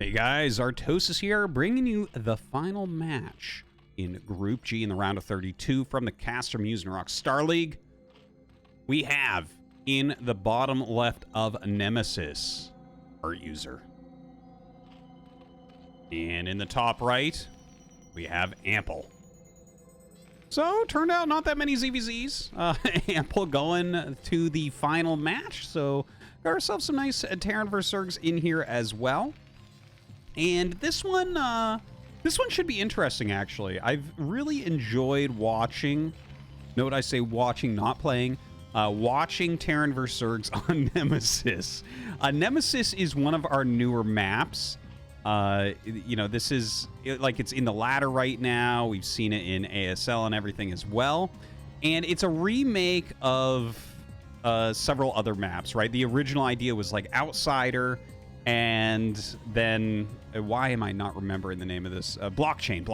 Hey guys, Artosis here, bringing you the final match in Group G in the round of 32 from the CasterMuse Narak StarLeague. We have, in the bottom left of Nemesis, ArtUser. And in the top right, we have Ample. So, turned out not that many ZVZs. Ample going to the final match, so got ourselves some nice Terran vs. Zergs in here as well. And this one should be interesting, actually. I've really enjoyed watching, note I say watching, not playing, watching Terran vs. Zergs on Nemesis. Nemesis is one of our newer maps. You know, this is, like, it's in the ladder right now. We've seen it in ASL and everything as well. And it's a remake of several other maps, right? The original idea was, like, Outsider, and then, why am I not remembering the name of this? Blockchain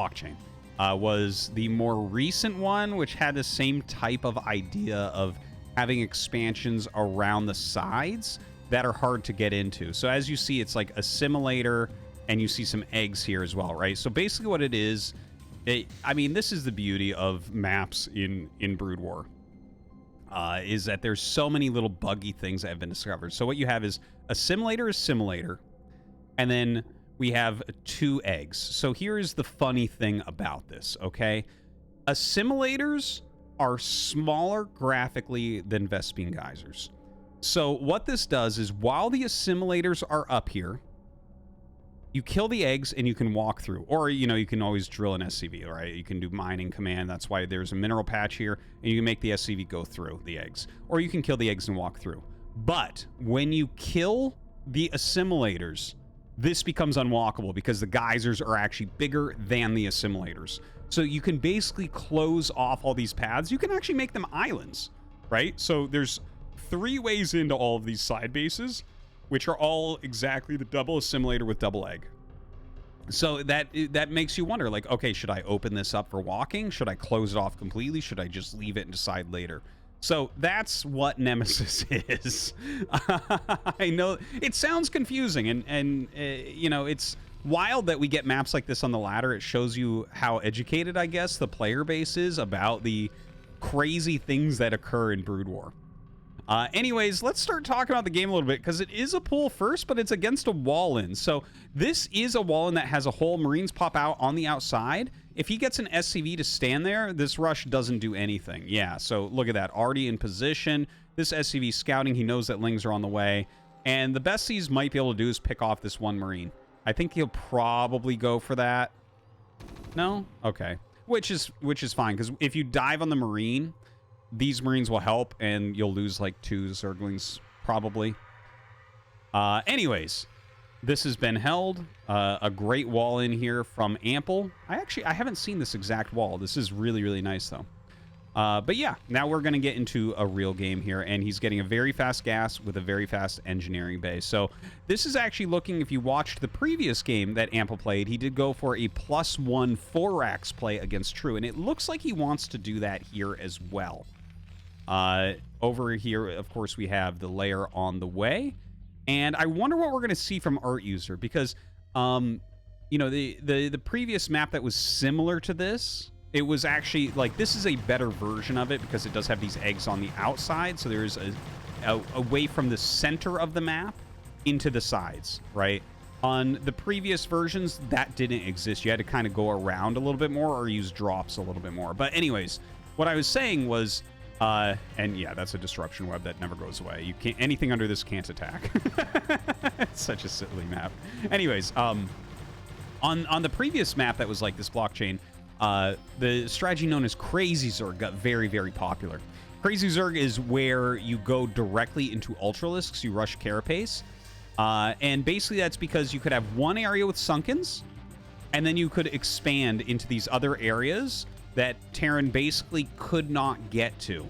was the more recent one, which had the same type of idea of having expansions around the sides that are hard to get into. So as you see, it's like a simulator, and you see some eggs here as well, right? So basically what it is, I mean, this is the beauty of maps in Brood War. Is that there's so many little buggy things that have been discovered. So what you have is a simulator, and then we have 2 eggs. So here's the funny thing about this, okay? Assimilators are smaller graphically than Vespene geysers. So what this does is while the assimilators are up here, you kill the eggs and you can walk through. Or, you know, you can always drill an SCV, right? You can do mining command. That's why there's a mineral patch here. And you can make the SCV go through the eggs. Or you can kill the eggs and walk through. But when you kill the assimilators, this becomes unwalkable because the geysers are actually bigger than the assimilators. So you can basically close off all these paths. You can actually make them islands, right? So there's 3 ways into all of these side bases, which are all exactly the double assimilator with double egg. So that makes you wonder, like, okay, should I open this up for walking? Should I close it off completely? Should I just leave it and decide later? So that's what Nemesis is. I know it sounds confusing, and you know, it's wild that we get maps like this on the ladder. It shows you how educated, I guess, the player base is about the crazy things that occur in Brood War. Anyways, let's start talking about the game a little bit, because it is a pull first, but it's against a wall-in. So this is a wall-in that has a hole. Marines pop out on the outside. If he gets an SCV to stand there, this rush doesn't do anything. Yeah, so look at that. Already in position. This SCV scouting. He knows that Lings are on the way. And the best he's might be able to do is pick off this one Marine. I think he'll probably go for that. No? Okay. Which is fine, because if you dive on the Marine, these Marines will help, and you'll lose like 2 Zerglings, probably. Anyways, this has been held. A great wall in here from Ample. I haven't seen this exact wall. This is really, really nice, though. But yeah, now we're going to get into a real game here, and he's getting a very fast gas with a very fast engineering base. So this is actually looking, if you watched the previous game that Ample played, he did go for a +1 4-racks play against True, and it looks like he wants to do that here as well. Over here, of course, we have the layer on the way, and I wonder what we're going to see from ArtUser, because, you know, the previous map that was similar to this, it was actually, like, this is a better version of it, because it does have these eggs on the outside, so there's a way from the center of the map into the sides, right? On the previous versions, that didn't exist. You had to kind of go around a little bit more or use drops a little bit more. But anyways, what I was saying was, and yeah, that's a disruption web that never goes away. You can't, anything under this can't attack. It's such a silly map. Anyways, on the previous map that was like this blockchain, the strategy known as Crazy Zerg got very, very popular. Crazy Zerg is where you go directly into Ultralisks, you rush Carapace, and basically that's because you could have one area with Sunkens, and then you could expand into these other areas that Terran basically could not get to.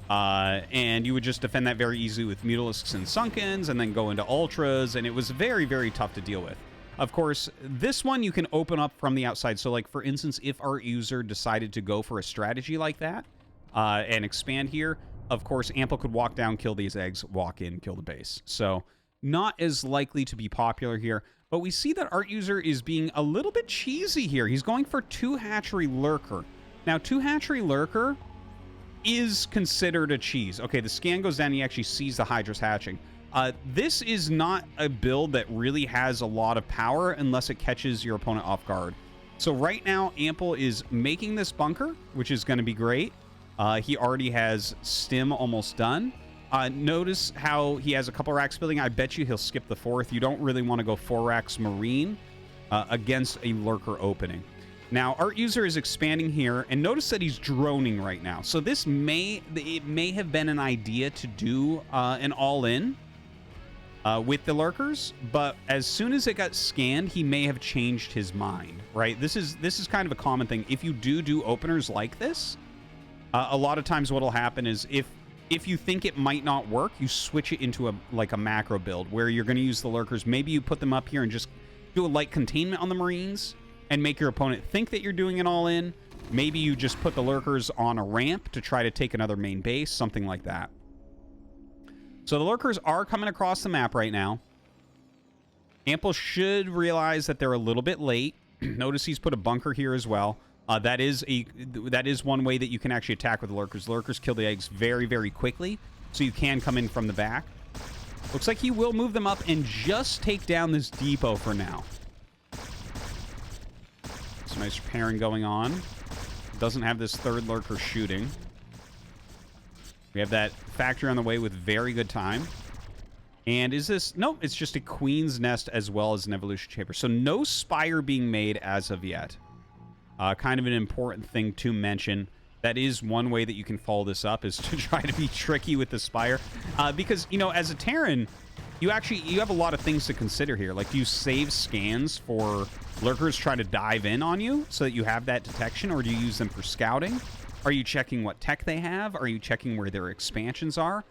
And you would just defend that very easily with Mutalisks and Sunkens, and then go into Ultras, and it was very, very tough to deal with. Of course, this one you can open up from the outside. So, like, for instance, if ArtUser decided to go for a strategy like that, and expand here, of course, Ample could walk down, kill these eggs, walk in, kill the base. So, not as likely to be popular here. But we see that ArtUser is being a little bit cheesy here. He's going for 2 Hatchery Lurker. Now, 2 Hatchery Lurker is considered a cheese. Okay, the scan goes down, he actually sees the Hydra's hatching. This is not a build that really has a lot of power unless it catches your opponent off guard. So right now, Ample is making this bunker, which is going to be great. He already has Stim almost done. Notice how he has a couple racks building. I bet you he'll skip the 4th. You don't really want to go 4 racks Marine against a Lurker opening. Now, ArtUser is expanding here, and notice that he's droning right now. So this may have been an idea to do an all-in with the Lurkers, but as soon as it got scanned, he may have changed his mind, right? This is kind of a common thing. If you do openers like this, a lot of times what'll happen is if you think it might not work, you switch it into a macro build where you're going to use the Lurkers. Maybe you put them up here and just do a light containment on the Marines and make your opponent think that you're doing it all in. Maybe you just put the Lurkers on a ramp to try to take another main base, something like that. So the Lurkers are coming across the map right now. Ample should realize that they're a little bit late. Notice he's put a bunker here as well. That is one way that you can actually attack with the Lurkers. Lurkers kill the eggs very, very quickly, so you can come in from the back. Looks like he will move them up and just take down this depot for now. Some nice repairing going on. Doesn't have this 3rd Lurker shooting. We have that factory on the way with very good time. And is this... Nope, it's just a Queen's Nest as well as an Evolution Chamber. So no Spire being made as of yet. Kind of an important thing to mention. That is one way that you can follow this up, is to try to be tricky with the Spire. Because, you know, as a Terran, you have a lot of things to consider here. Like, do you save scans for Lurkers trying to dive in on you so that you have that detection, or do you use them for scouting? Are you checking what tech they have? Are you checking where their expansions are?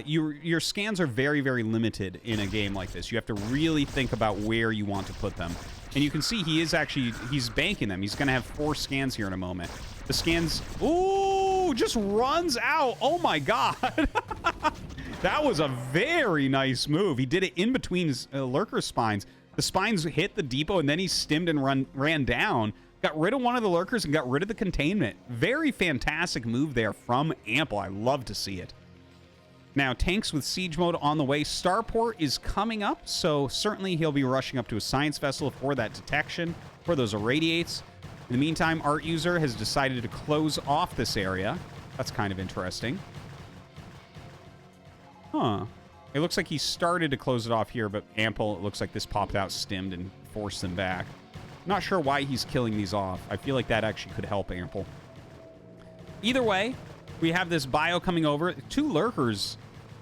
Your scans are very, very limited in a game like this. You have to really think about where you want to put them. And you can see he's banking them. He's going to have 4 scans here in a moment. The scans... Ooh, just runs out. Oh, my God. That was a very nice move. He did it in between his Lurker spines. The spines hit the depot, and then he stimmed and ran down. Got rid of one of the Lurkers and got rid of the containment. Very fantastic move there from Ample. I love to see it. Now, tanks with siege mode on the way. Starport is coming up, so certainly he'll be rushing up to a science vessel for that detection, for those irradiates. In the meantime, ArtUser has decided to close off this area. That's kind of interesting. Huh. It looks like he started to close it off here, but Ample, it looks like this popped out, stimmed, and forced them back. Not sure why he's killing these off. I feel like that actually could help Ample. Either way, we have this bio coming over. 2 Lurkers.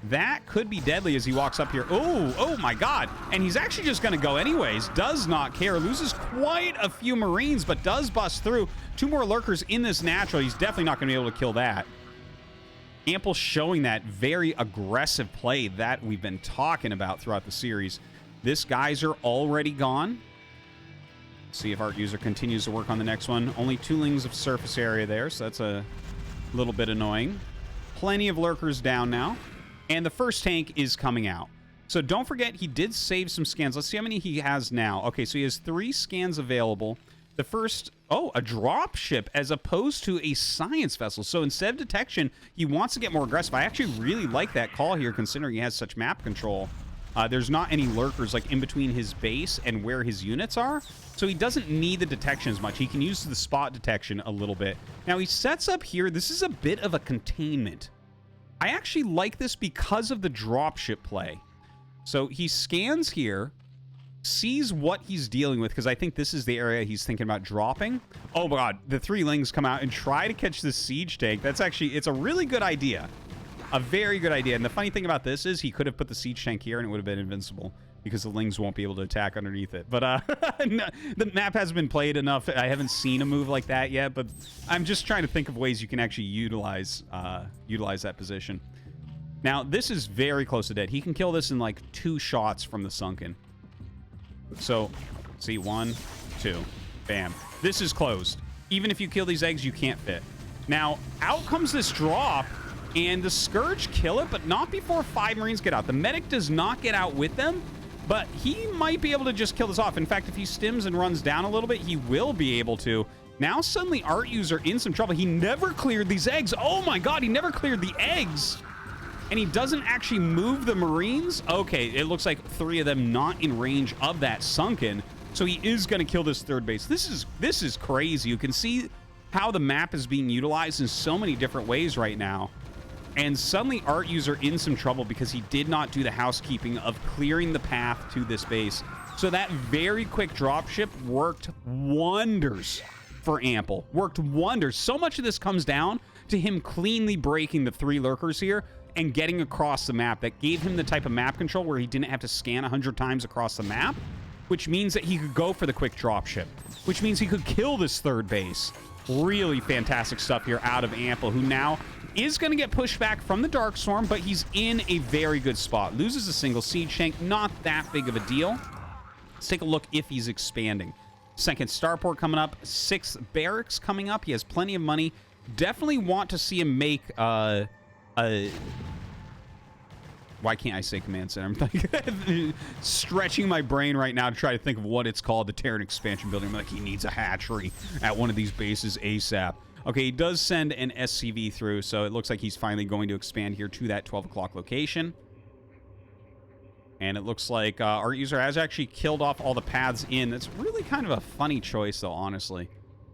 That could be deadly as he walks up here. Oh my God. And he's actually just going to go anyways. Does not care. Loses quite a few Marines, but does bust through. 2 more Lurkers in this natural. He's definitely not going to be able to kill that. Ample showing that very aggressive play that we've been talking about throughout the series. This geyser already gone. See if ArtUser continues to work on the next one. Only 2 lings of surface area there, so that's a little bit annoying. Plenty of Lurkers down now. And the first tank is coming out. So don't forget, he did save some scans. Let's see how many he has now. Okay, so he has 3 scans available. The first... Oh, a drop ship as opposed to a science vessel. So instead of detection, he wants to get more aggressive. I actually really like that call here, considering he has such map control. There's not any Lurkers like in between his base and where his units are. So he doesn't need the detection as much. He can use the spot detection a little bit. Now he sets up here. This is a bit of a containment. I actually like this because of the dropship play. So he scans here, sees what he's dealing with, because I think this is the area he's thinking about dropping. Oh my God, the 3 lings come out and try to catch this siege tank. That's actually, it's a really good idea. A very good idea. And the funny thing about this is he could have put the siege tank here and it would have been invincible, because the lings won't be able to attack underneath it. But no, the map hasn't been played enough. I haven't seen a move like that yet, but I'm just trying to think of ways you can actually utilize that position. Now, this is very close to dead. He can kill this in like 2 shots from the sunken. So, see, 1, 2, bam. This is closed. Even if you kill these eggs, you can't fit. Now, out comes this drop, and the Scourge kill it, but not before 5 Marines get out. The medic does not get out with them, But he might be able to just kill this off. In fact, if he stims and runs down a little bit, he will be able to. Now suddenly ArtUser in some trouble. He never cleared these eggs. Oh my god, he never cleared the eggs. And he doesn't actually move the Marines. Okay, it looks like 3 of them not in range of that sunken. So he is going to kill this third base. This is crazy. You can see how the map is being utilized in so many different ways right now. And suddenly ArtUser in some trouble because he did not do the housekeeping of clearing the path to this base. So that very quick dropship worked wonders for Ample. Worked wonders. So much of this comes down to him cleanly breaking the 3 lurkers here and getting across the map. That gave him the type of map control where he didn't have to scan 100 times across the map, which means that he could go for the quick dropship, which means he could kill this third base. Really fantastic stuff here out of Ample, who now is going to get pushed back from the Darkstorm, but he's in a very good spot. Loses a single siege tank, not that big of a deal. Let's take a look if he's expanding. 2nd starport coming up, 6th barracks coming up. He has plenty of money. Definitely want to see him make why can't I say command center? I'm like stretching my brain right now to try to think of what it's called, the Terran expansion building. I'm like, he needs a hatchery at one of these bases ASAP. Okay, he does send an SCV through, so it looks like he's finally going to expand here to that 12 o'clock location. And it looks like ArtUser has actually killed off all the paths in. That's really kind of a funny choice, though, honestly.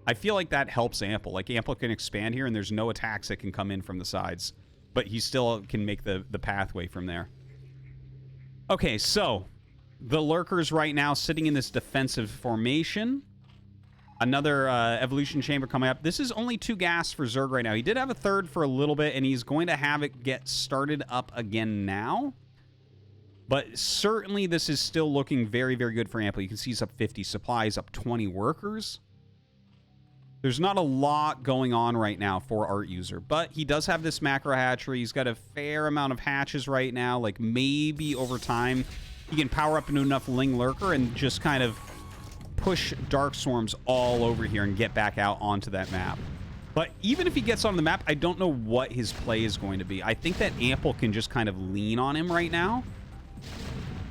I feel like that helps Ample. Like, Ample can expand here, and there's no attacks that can come in from the sides. But he still can make the pathway from there. Okay, so the lurkers right now sitting in this defensive formation. Another evolution chamber coming up. This is only 2 gas for Zerg right now. He did have a 3rd for a little bit, and he's going to have it get started up again now. But certainly this is still looking very, very good for Ample. You can see he's up 50 supplies, up 20 workers. There's not a lot going on right now for ArtUser, but he does have this macro hatchery. He's got a fair amount of hatches right now. Like, maybe over time he can power up into enough Ling Lurker and just kind of push Dark Swarms all over here and get back out onto that map. But even if he gets on the map, I don't know what his play is going to be. I think that Ample can just kind of lean on him right now.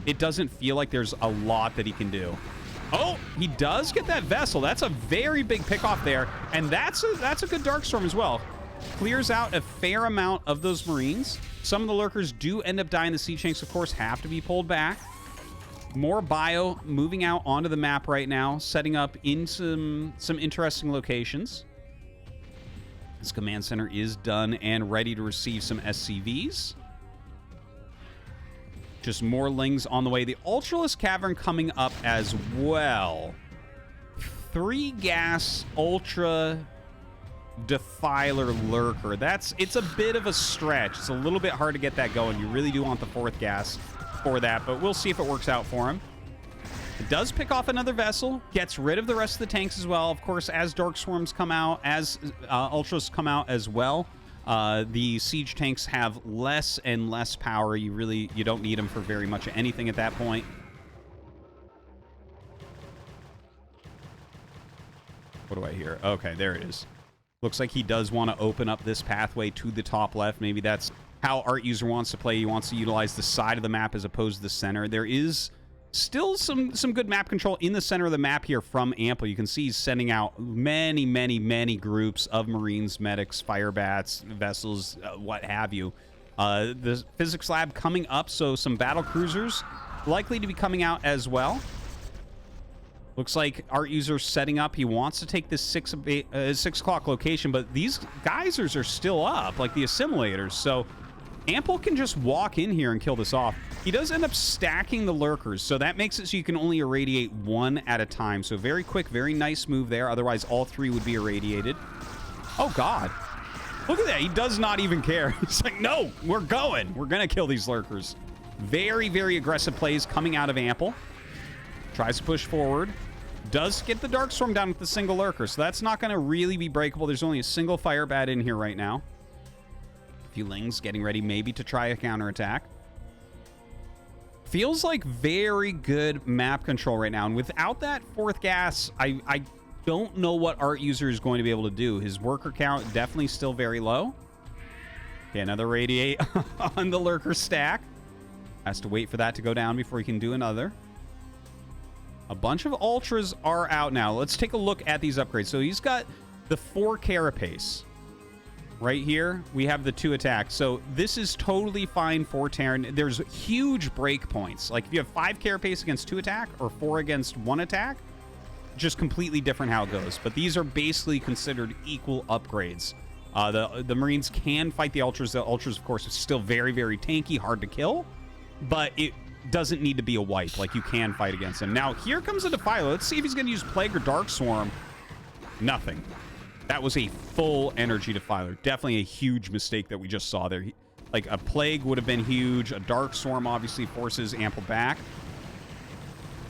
It doesn't feel like there's a lot that he can do. Oh, he does get that vessel. That's a very big pickoff there, and that's a good Darkstorm as well. Clears out a fair amount of those Marines. Some of the lurkers do end up dying. The siege tanks, of course, have to be pulled back. More bio moving out onto the map right now, setting up in some interesting locations. This command center is done and ready to receive some SCVs. Just more Lings on the way. The Ultralisk Cavern coming up as well. 3 gas Ultra Defiler Lurker. It's a bit of a stretch. It's a little bit hard to get that going. You really do want the 4th gas for that, but we'll see if it works out for him. It does pick off another vessel, gets rid of the rest of the tanks as well. Of course, as Dark Swarms come out, as Ultras come out as well, the siege tanks have less and less power. You don't need them for very much anything at that point. What do I hear? Okay, there it is. Looks like he does want to open up this pathway to the top left. Maybe that's how ArtUser wants to play. He wants to utilize the side of the map as opposed to the center. There is still some good map control in the center of the map here from Ample. You can see he's sending out many groups of Marines, medics, fire bats, vessels, what have you. The physics lab coming up, so some battle cruisers likely to be coming out as well. Looks like ArtUser setting up. He wants to take this 6 o'clock location, but these geysers are still up, like the assimilators. So Ample can just walk in here and kill this off. He does end up stacking the lurkers, so that makes it so you can only irradiate 1 at a time. So very quick, very nice move there. Otherwise, all 3 would be irradiated. Oh, God. Look at that. He does not even care. He's like, no, we're going. We're going to kill these lurkers. Very aggressive plays coming out of Ample. Tries to push forward. Does get the Darkstorm down with the single lurker, so that's not going to really be breakable. There's only a single fire bat in here right now. A few Lings getting ready maybe to try a counterattack. Feels like very good map control right now, and without that 4th gas, I don't know what ArtUser is going to be able to do. His worker count definitely still very low. Okay, another radiate on the lurker stack. Has to wait for that to go down before he can do another. A bunch of ultras are out now. Let's take a look at these upgrades. So he's got the 4 carapace. Right here, we have the 2 attacks. So this is totally fine for Terran. There's huge break points. Like if you have 5 carapace against 2 attack or 4 against 1 attack, just completely different how it goes. But these are basically considered equal upgrades. The Marines can fight the ultras. The ultras, of course, are still very, very tanky, hard to kill. But it doesn't need to be a wipe. Like, you can fight against him. Now, here comes a Defiler. Let's see if he's going to use Plague or Dark Swarm. Nothing. That was a full energy Defiler. Definitely a huge mistake that we just saw there. Like, a Plague would have been huge. A Dark Swarm obviously forces Ample back.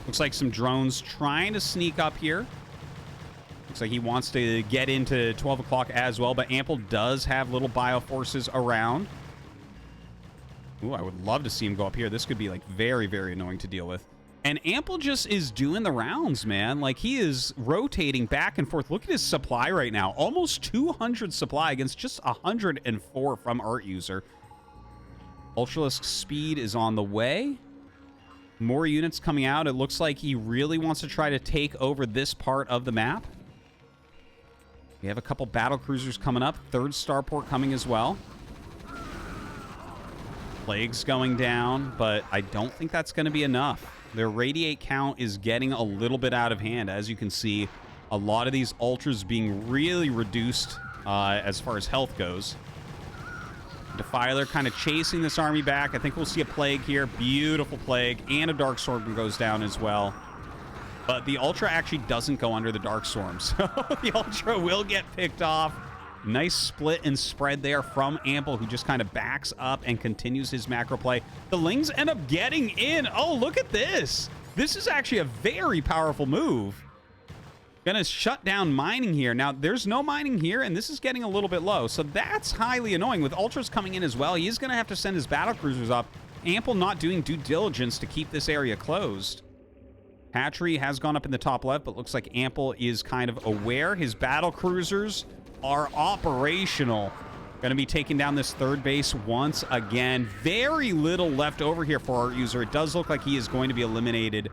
Looks like some drones trying to sneak up here. Looks like he wants to get into 12 o'clock as well, but Ample does have little bioforces around. Ooh, I would love to see him go up here. This could be, like, very, very annoying to deal with. And Ample just is doing the rounds, man. Like, he is rotating back and forth. Look at his supply right now. Almost 200 supply against just 104 from ArtUser. Ultralisk speed is on the way. More units coming out. It looks like he really wants to try to take over this part of the map. We have a couple battle cruisers coming up. 3rd starport coming as well. Plague's going down, but I don't think that's going to be enough. Their radiate count is getting a little bit out of hand. As you can see, a lot of these ultras being really reduced as far as health goes. Defiler kind of chasing this army back. I think we'll see a Plague here. Beautiful Plague. And a Dark Storm goes down as well. But the Ultra actually doesn't go under the Dark Storm. So the Ultra will get picked off. Nice split and spread there from Ample, who just kind of backs up and continues his macro play. The Lings end up getting in. Oh, look at this. This is actually a very powerful move. Gonna shut down mining here. Now, there's no mining here, and this is getting a little bit low. So that's highly annoying. With Ultras coming in as well, he is gonna have to send his battle cruisers up. Ample not doing due diligence to keep this area closed. Hatchery has gone up in the top left, but looks like Ample is kind of aware. His battle cruisers are operational. Going to be taking down this 3rd base once again. Very little left over here for ArtUser. It does look like he is going to be eliminated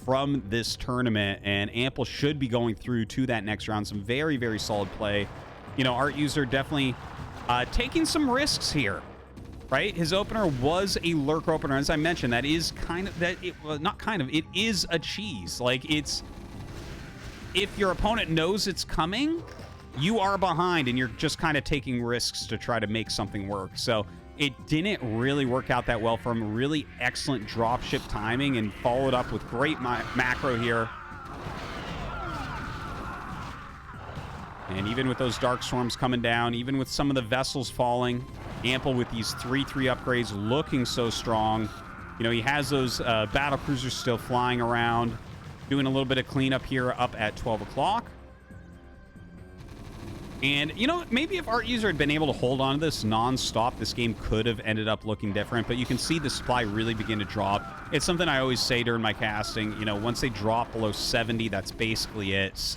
from this tournament, and Ample should be going through to that next round. Some very, very solid play. You know, ArtUser definitely taking some risks here, right? His opener was a lurk opener. As I mentioned, that is kind of, it is a cheese. Like, it's, if your opponent knows it's coming, you are behind, and you're just kind of taking risks to try to make something work. So it didn't really work out that well for him. Really excellent dropship timing, and followed up with great macro here. And even with those Dark Storms coming down, even with some of the vessels falling, Ample with these 3-3 upgrades looking so strong. You know, he has those battle cruisers still flying around, doing a little bit of cleanup here up at 12 o'clock. And, you know, maybe if ArtUser had been able to hold on to this non-stop, this game could have ended up looking different. But you can see the supply really begin to drop. It's something I always say during my casting. You know, once they drop below 70, that's basically it.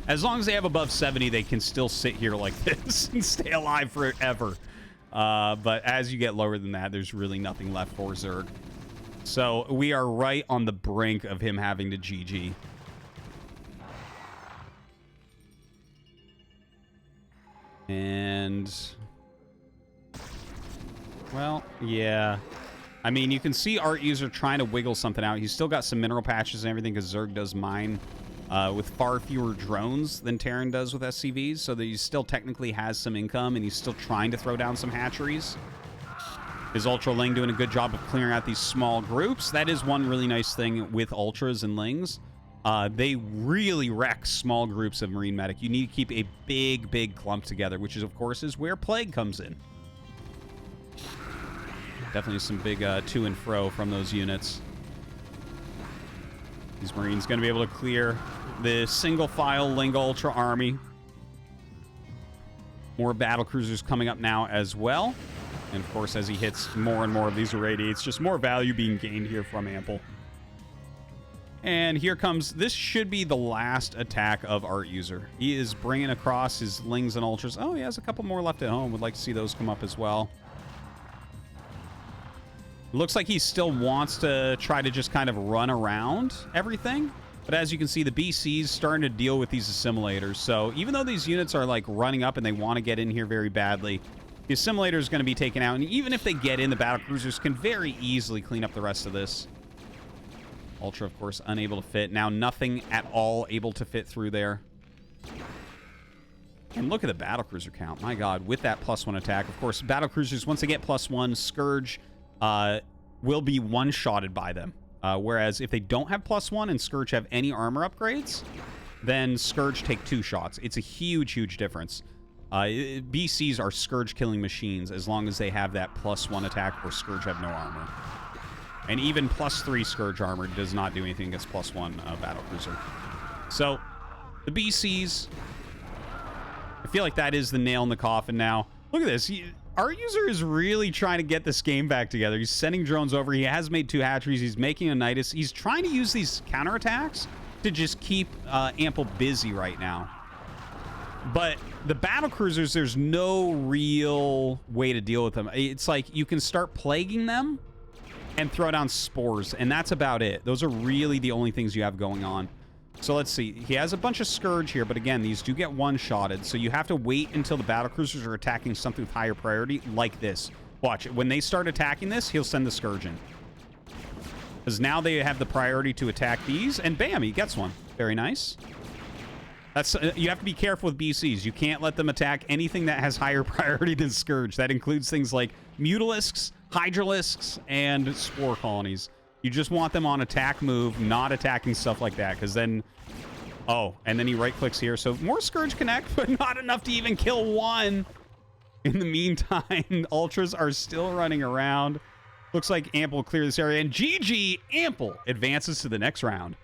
As long as they have above 70, they can still sit here like this and stay alive forever. But as you get lower than that, there's really nothing left for Zerg. So we are right on the brink of him having to GG. And, well, yeah. I mean, you can see ArtUser trying to wiggle something out. He's still got some mineral patches and everything, because Zerg does mine with far fewer drones than Terran does with SCVs, so that he still technically has some income, and he's still trying to throw down some hatcheries. His Ultra Ling doing a good job of clearing out these small groups. That is one really nice thing with Ultras and Lings. They really wreck small groups of Marine Medic. You need to keep a big, big clump together, which is, of course, is where Plague comes in. Definitely some big to and fro from those units. These Marines going to be able to clear the single-file Ling Ultra army. More battle cruisers coming up now as well. And, of course, as he hits more and more of these irradiates, just more value being gained here from Ample. And here comes, this should be the last attack of ArtUser. He is bringing across his Lings and Ultras. Oh, he has a couple more left at home. Would like to see those come up as well. Looks like he still wants to try to just kind of run around everything. But as you can see, the BC's starting to deal with these assimilators. So even though these units are like running up and they want to get in here very badly, the assimilator is going to be taken out. And even if they get in, the battlecruisers can very easily clean up the rest of this. Ultra, of course, unable to fit. Now nothing at all able to fit through there. And look at the battlecruiser count. My God, with that +1 attack. Of course, battlecruisers, once they get +1, Scourge will be one-shotted by them. Whereas if they don't have +1 and Scourge have any armor upgrades, then Scourge take 2 shots. It's a huge, huge difference. BCs are Scourge killing machines as long as they have that +1 attack or Scourge have no armor. And even +3 Scourge armor does not do anything against +1 battlecruiser. So, the BCs, I feel like that is the nail in the coffin now. Look at this. ArtUser is really trying to get this game back together. He's sending drones over. He has made 2 hatcheries. He's making a Nidus. He's trying to use these counterattacks to just keep Ample busy right now. But the battlecruisers, there's no real way to deal with them. It's like you can start plaguing them and throw down spores, and that's about it. Those are really the only things you have going on. So let's see. He has a bunch of Scourge here, but again, these do get one-shotted, so you have to wait until the battlecruisers are attacking something with higher priority, like this. Watch, when they start attacking this, he'll send the Scourge in. Because now they have the priority to attack these, and bam, he gets one. Very nice. That's you have to be careful with BCs. You can't let them attack anything that has higher priority than Scourge. That includes things like Mutalisks, Hydralisks, and Spore Colonies. You just want them on attack move, not attacking stuff like that, because then... Oh, and then he right-clicks here. So more Scourge connect, but not enough to even kill one. In the meantime, Ultras are still running around. Looks like Ample will clear this area. And GG, Ample advances to the next round.